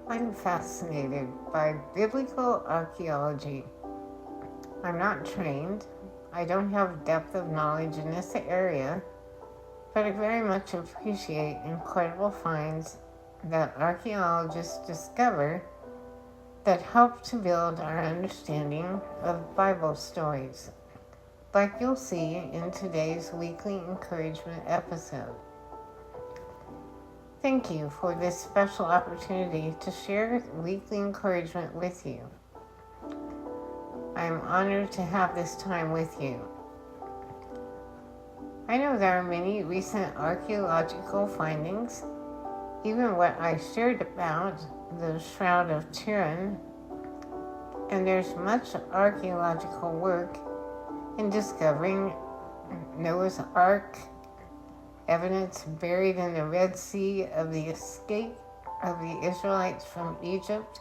I'm fascinated by biblical archaeology. I'm not trained, I don't have depth of knowledge in this area, but I very much appreciate incredible finds that archaeologists discover that help to build our understanding of Bible stories, like you'll see in today's weekly encouragement episode. Thank you for this special opportunity to share weekly encouragement with you. I am honored to have this time with you. I know there are many recent archaeological findings, even what I shared about the Shroud of Turin, and there's much archaeological work in discovering Noah's Ark, evidence buried in the Red Sea of the escape of the Israelites from Egypt.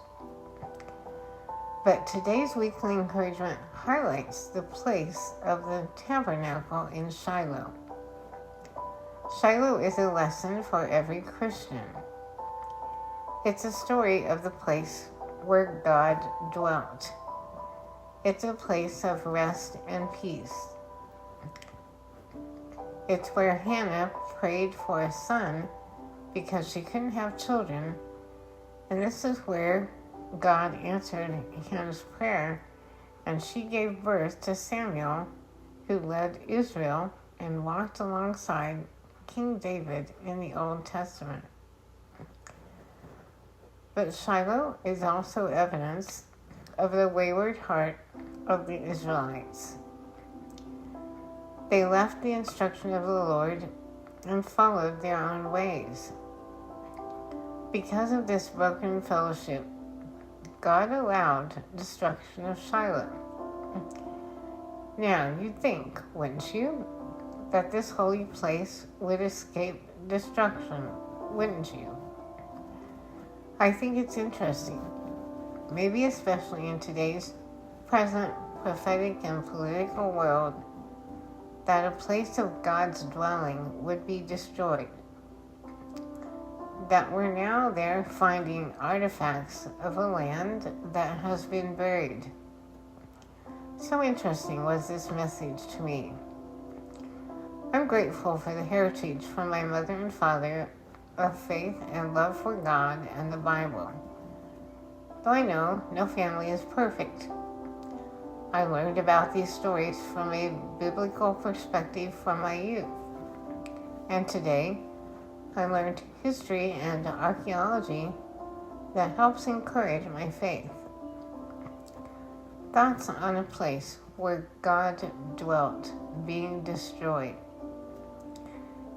But today's weekly encouragement highlights the place of the tabernacle in Shiloh. Shiloh is a lesson for every Christian. It's a story of the place where God dwelt. It's a place of rest and peace. It's where Hannah prayed for a son because she couldn't have children, and this is where God answered Hannah's prayer, and she gave birth to Samuel, who led Israel and walked alongside King David in the Old Testament. But Shiloh is also evidence of the wayward heart of the Israelites. They left the instruction of the Lord and followed their own ways. Because of this broken fellowship, God allowed destruction of Shiloh. Now, you'd think, wouldn't you, that this holy place would escape destruction, wouldn't you? I think it's interesting, maybe especially in today's present prophetic and political world, that a place of God's dwelling would be destroyed. That we're now there finding artifacts of a land that has been buried. So interesting was this message to me. I'm grateful for the heritage from my mother and father of faith and love for God and the Bible. Though I know no family is perfect, I learned about these stories from a biblical perspective from my youth. And today, I learned history and archaeology that helps encourage my faith. Thoughts on a place where God dwelt being destroyed.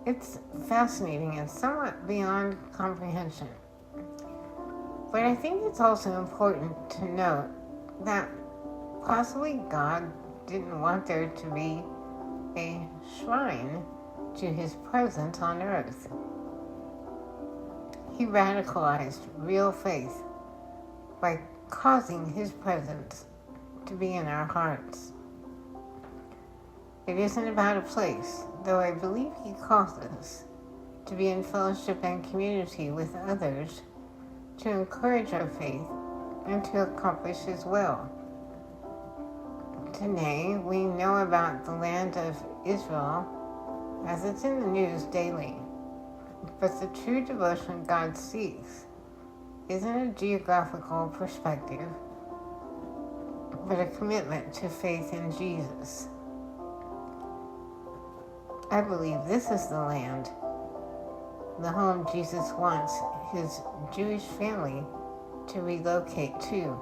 It's fascinating and somewhat beyond comprehension. But I think it's also important to note that possibly God didn't want there to be a shrine to his presence on earth. He radicalized real faith by causing his presence to be in our hearts. It isn't about a place, though I believe he calls us to be in fellowship and community with others, to encourage our faith and to accomplish his will. Today, we know about the land of Israel as it's in the news daily. But the true devotion God seeks isn't a geographical perspective, but a commitment to faith in Jesus. I believe this is the land, the home Jesus wants his Jewish family to relocate to.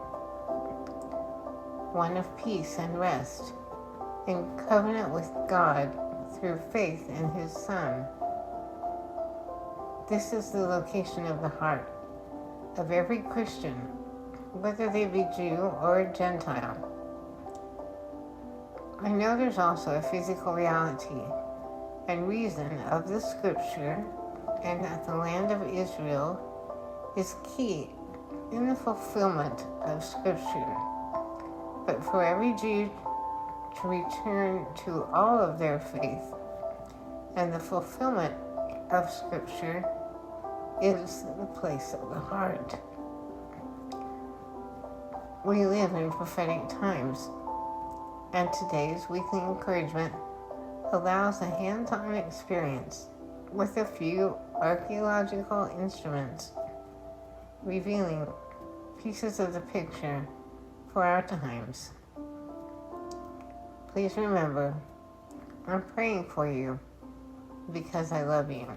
One of peace and rest, in covenant with God through faith in his Son. This is the location of the heart of every Christian, whether they be Jew or Gentile. I know there's also a physical reality and reason of the scripture, and that the land of Israel is key in the fulfillment of scripture. But for every Jew to return to all of their faith and the fulfillment of scripture is the place of the heart. We live in prophetic times, and today's weekly encouragement allows a hands-on experience with a few archaeological instruments, revealing pieces of the picture for our times. Please remember, I'm praying for you because I love you.